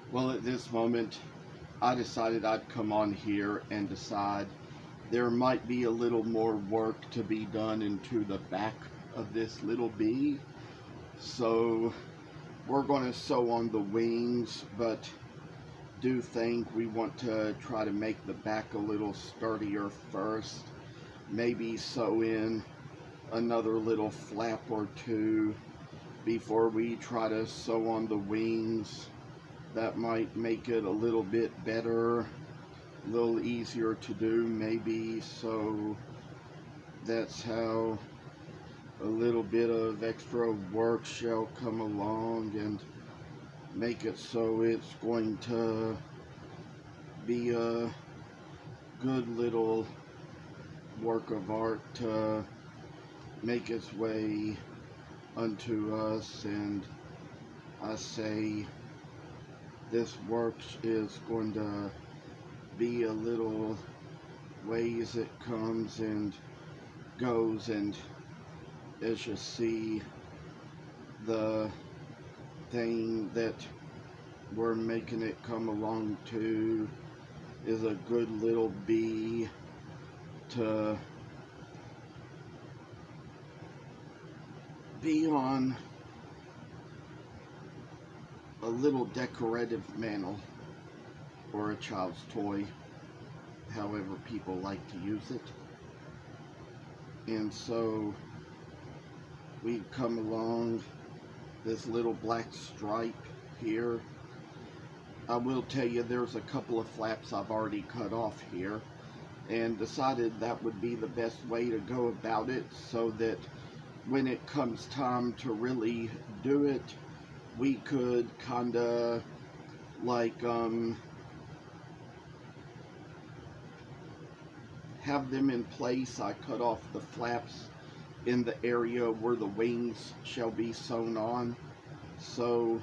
Well, at this moment, I decided I'd come on here and decide there might be a little more work to be done into the back of this little bee. So we're going to sew on the wings, but do think we want to try to make the back a little sturdier first. Maybe sew in another little flap or two before we try to sew on the wings. That might make it a little bit better, a little easier to do maybe. So that's how a little bit of extra work shall come along and make it so it's going to be a good little work of art to make its way unto us. And I say this work is going to be a little ways it comes and goes, and as you see, the thing that we're making it come along to is a good little bee to be on a little decorative mantle or a child's toy, however people like to use it. And so we come along this little black stripe here. I will tell you there's a couple of flaps I've already cut off here and decided that would be the best way to go about it, so that when it comes time to really do it, we could kinda like have them in place. I cut off the flaps in the area where the wings shall be sewn on, so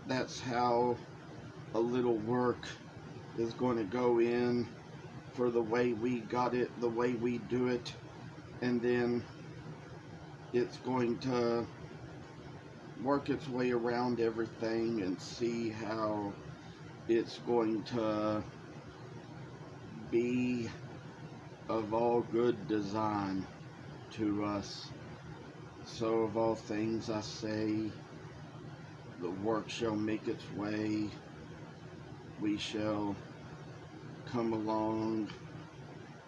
that's how a little work is going to go in for the way we got it, the way we do it, and then it's going to work its way around everything and see how it's going to be of all good design to us. So of all things I say, the work shall make its way. We shall come along,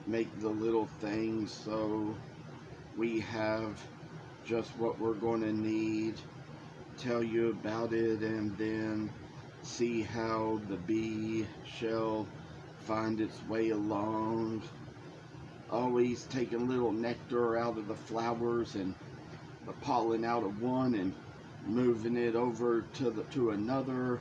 make the little things so we have just what we're going to need, tell you about it, and then see how the bee shall find its way along. Always taking little nectar out of the flowers and the pollen out of one and moving it over to another.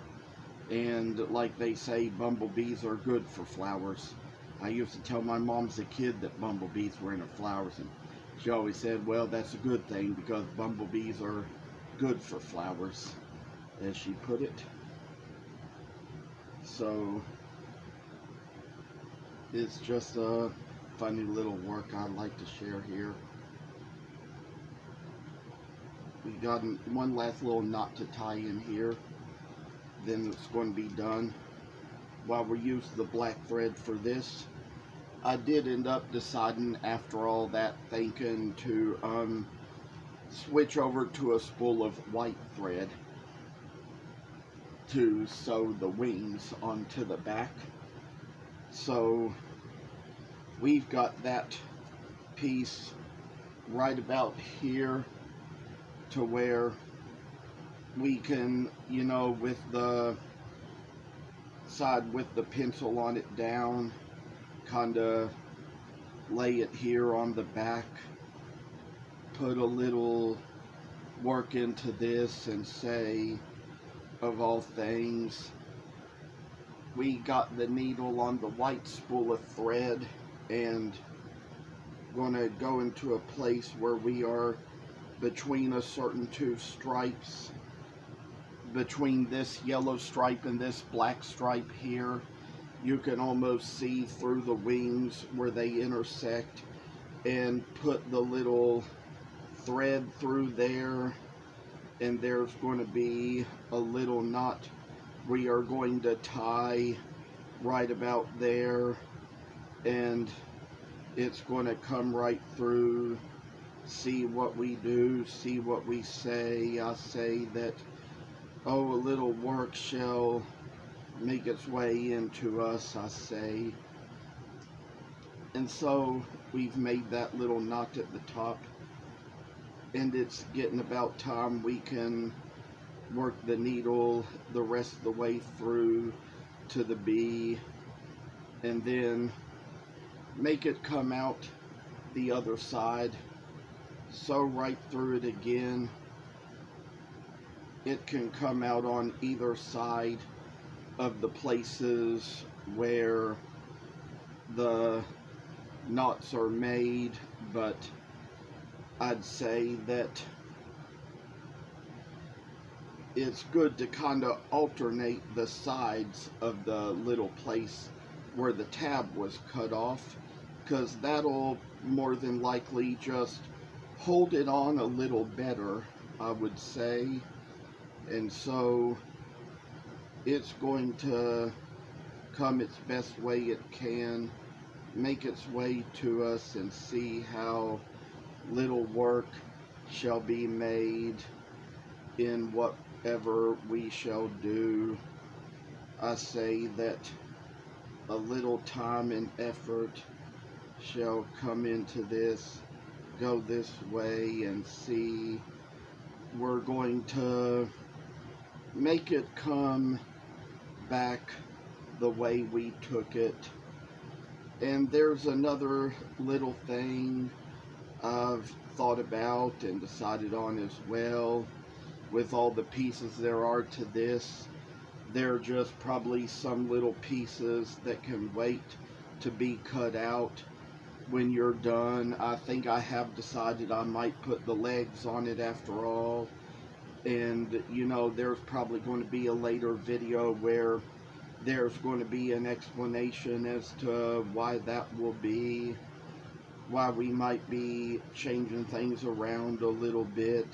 And like they say, bumblebees are good for flowers. I used to tell my mom as a kid that bumblebees were in her flowers, and she always said, well, that's a good thing because bumblebees are good for flowers, as she put it. So it's just a funny little work I'd like to share here. We got one last little knot to tie in here, then it's going to be done. While we use the black thread for this, I did end up deciding after all that thinking to switch over to a spool of white thread to sew the wings onto the back. So we've got that piece right about here to where we can, you know, with the side with the pencil on it down, kind of lay it here on the back, put a little work into this, and say, of all things, we got the needle on the white spool of thread and gonna go into a place where we are between a certain two stripes, between this yellow stripe and this black stripe here. You can almost see through the wings where they intersect, and put the little thread through there, and there's going to be a little knot we are going to tie right about there, and it's going to come right through. See what we do, see what we say. I say that, oh, a little work shall make its way into us, I say. And so we've made that little knot at the top, and it's getting about time we can work the needle the rest of the way through to the bee, and then make it come out the other side. Sew right through it again. It can come out on either side of the places where the knots are made, but I'd say that it's good to kind of alternate the sides of the little place where the tab was cut off, because that'll more than likely just hold it on a little better, I would say. And so it's going to come its best way it can, make its way to us, and see how little work shall be made in whatever we shall do. I say that a little time and effort shall come into this, go this way, and see. We're going to make it come back the way we took it. And there's another little thing I've thought about and decided on as well. With all the pieces there are to this, there are just probably some little pieces that can wait to be cut out when you're done. I think I have decided I might put the legs on it after all. And, you know, there's probably going to be a later video where there's going to be an explanation as to why that will be, why we might be changing things around a little bit,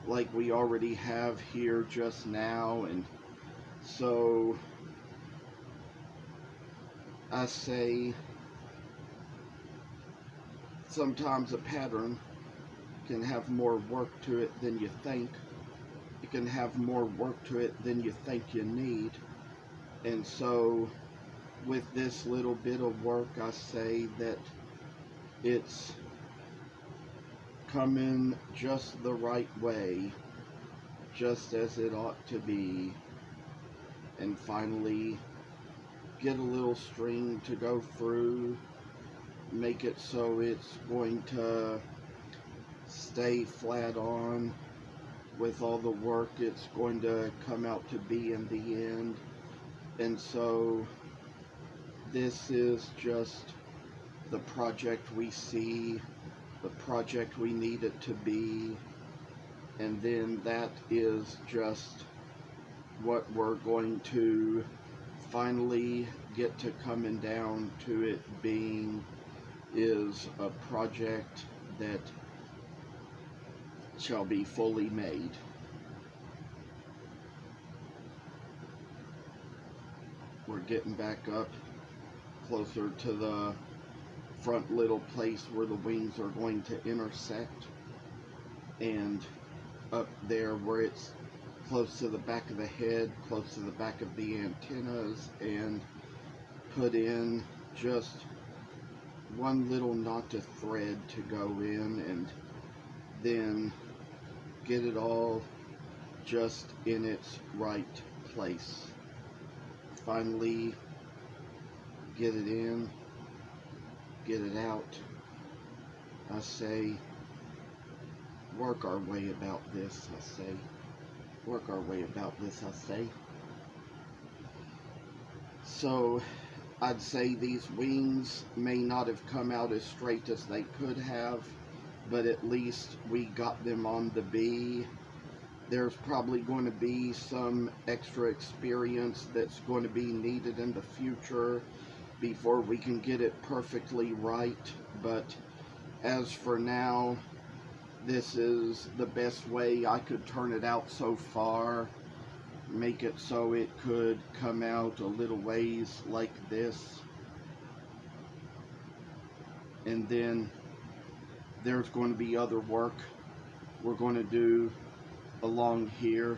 like we already have here just now. And so I say sometimes a pattern can have more work to it than you think. It can have more work to it than you think you need. And so with this little bit of work, I say that it's coming just the right way, just as it ought to be. And finally get a little string to go through, make it so it's going to stay flat on with all the work it's going to come out to be in the end. And so this is just the project we see, the project we need it to be, and then that is just what we're going to finally get to coming down to it being, is a project that shall be fully made. We're getting back up closer to the front little place where the wings are going to intersect, and up there where it's close to the back of the head, close to the back of the antennas, and put in just one little knot of thread to go in, and then get it all just in its right place. Finally get it in, get it out. I say work our way about this, I say. Work our way about this, I say. So I'd say these wings may not have come out as straight as they could have, but at least we got them on the bee. There's probably going to be some extra experience that's going to be needed in the future before we can get it perfectly right, but as for now, this is the best way I could turn it out so far. make it so it could come out a little ways like this. And then there's going to be other work we're going to do along here.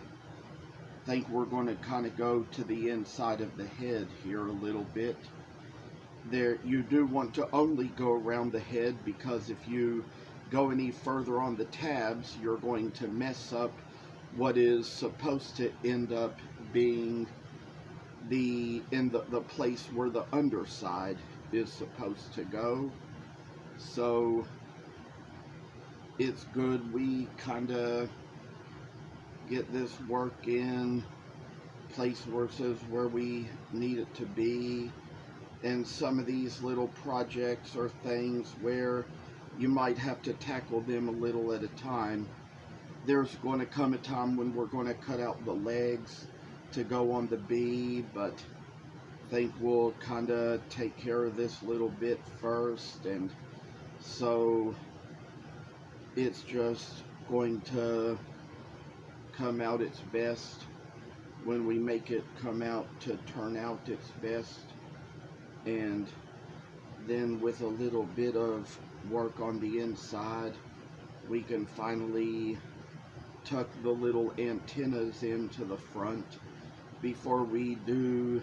I think we're going to kind of go to the inside of the head here a little bit. There, you do want to only go around the head, because if you go any further on the tabs, you're going to mess up what is supposed to end up being the place where the underside is supposed to go. So it's good we kind of get this work in places where we need it to be. And some of these little projects are things where you might have to tackle them a little at a time. There's going to come a time when we're going to cut out the legs to go on the bee, but I think we'll kind of take care of this little bit first. And so it's just going to come out its best when we make it come out to turn out its best. And then with a little bit of work on the inside, we can finally tuck the little antennas into the front before we do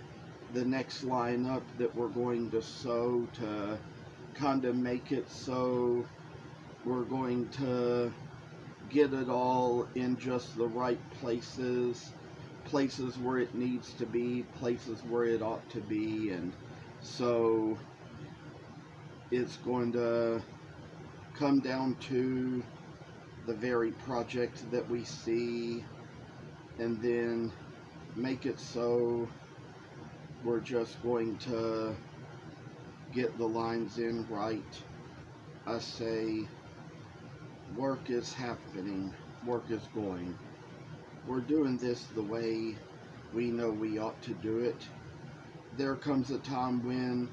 the next line up that we're going to sew, to kind of make it so we're going to get it all in just the right places where it needs to be, places where it ought to be. And so it's going to come down to the very project that we see, and then make it so we're just going to get the lines in right. I say work is happening, work is going. We're doing this the way we know we ought to do it. There comes a time when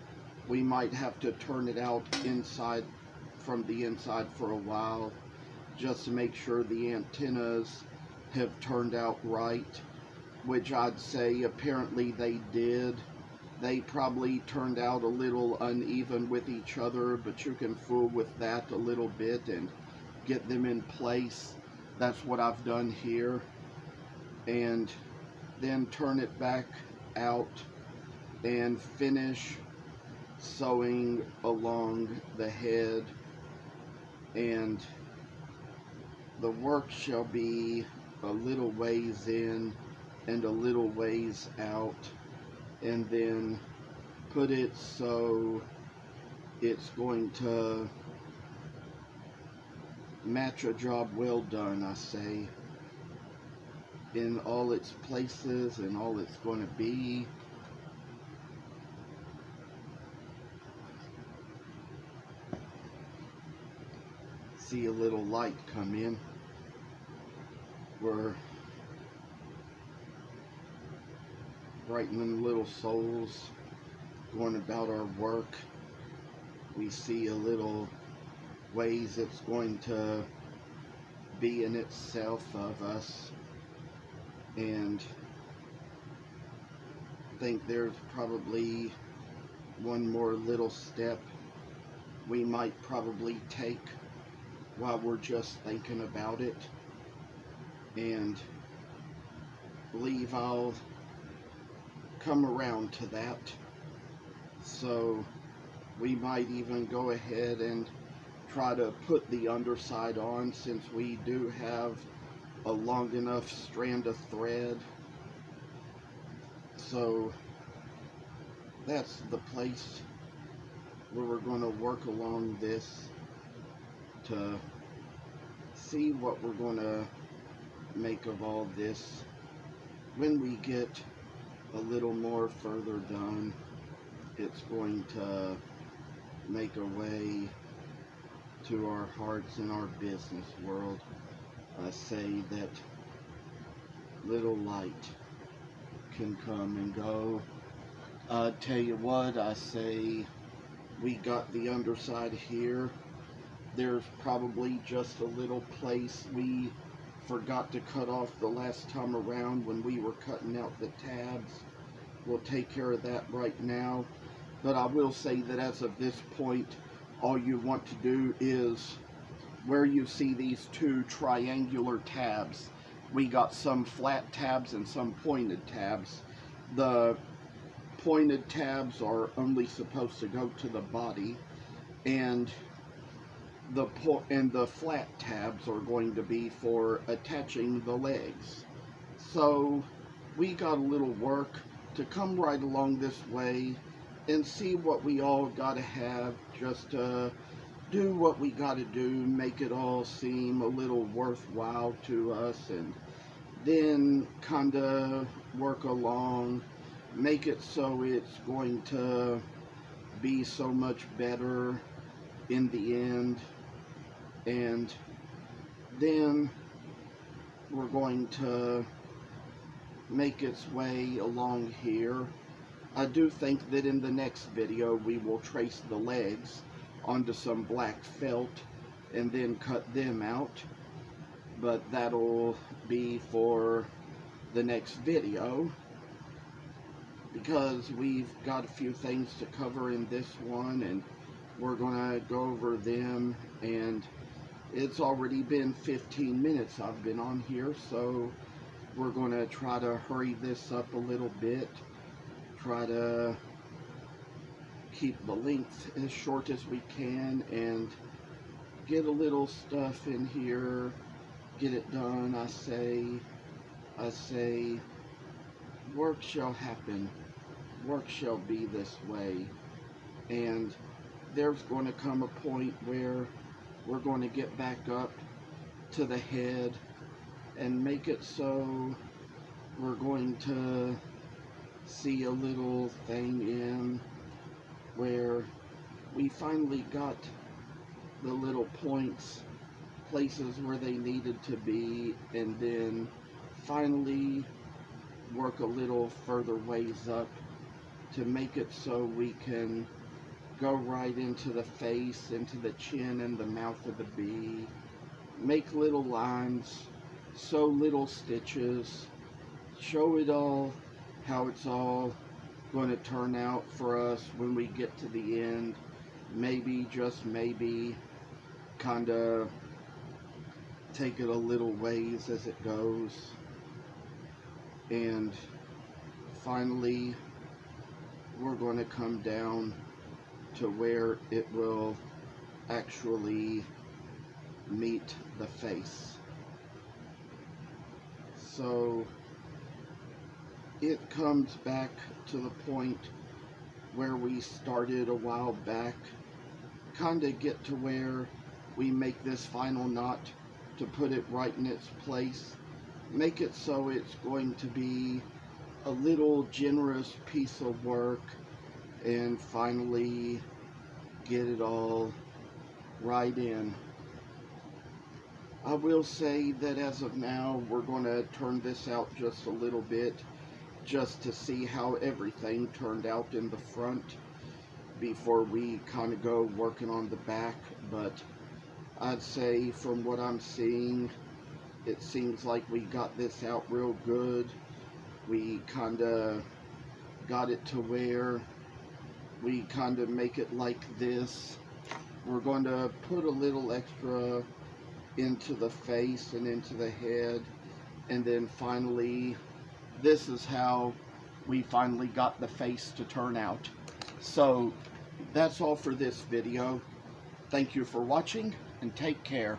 we might have to turn it out inside, from the inside for a while, just to make sure the antennas have turned out right, which I'd say apparently they did. They probably turned out a little uneven with each other, but you can fool with that a little bit and get them in place. That's what I've done here. And then turn it back out and finish sewing along the head. And the work shall be a little ways in and a little ways out, and then put it so it's going to match a job well done, I say, in all its places and all it's going to be. See a little light come in. We're brightening little souls, going about our work. We see a little ways it's going to be in itself of us, and I think there's probably one more little step we might probably take while we're just thinking about it, and believe I'll come around to that. So we might even go ahead and try to put the underside on, since we do have a long enough strand of thread. So that's the place where we're going to work along this to see what we're going to make of all this when we get a little more further done. It's going to make a way to our hearts and our business world. I say that little light can come and go. Tell you what, I say we got the underside here. There's probably just a little place we forgot to cut off the last time around when we were cutting out the tabs. We'll take care of that right now. But I will say that as of this point, all you want to do is, where you see these two triangular tabs, we got some flat tabs and some pointed tabs. The pointed tabs are only supposed to go to the body, and the flat tabs are going to be for attaching the legs. So we got a little work to come right along this way and see what we all gotta have just to do what we gotta do, make it all seem a little worthwhile to us, and then kinda work along, make it so it's going to be so much better in the end. And then we're going to make its way along here. I do think that in the next video we will trace the legs onto some black felt and then cut them out, but that'll be for the next video because we've got a few things to cover in this one, and we're gonna go over them. And it's already been 15 minutes I've been on here, so we're gonna try to hurry this up a little bit, try to keep the length as short as we can, and get a little stuff in here, get it done. I say, work shall happen, work shall be this way, and there's going to come a point where we're going to get back up to the head and make it so we're going to see a little thing in where we finally got the little points, places where they needed to be, and then finally work a little further ways up to make it so we can go right into the face, into the chin and the mouth of the bee, make little lines, sew little stitches, show it all, how it's all going to turn out for us when we get to the end. Maybe, just maybe, kind of take it a little ways as it goes. And finally, we're going to come down to where it will actually meet the face. So it comes back to the point where we started a while back, kind of get to where we make this final knot to put it right in its place, make it so it's going to be a little generous piece of work, and finally get it all right in. I will say that as of now, we're going to turn this out just a little bit, just to see how everything turned out in the front before we kind of go working on the back. But I'd say from what I'm seeing, it seems like we got this out real good. We kind of got it to where we kind of make it like this. We're going to put a little extra into the face and into the head, and then finally, this is how we finally got the face to turn out. So that's all for this video. Thank you for watching, and take care.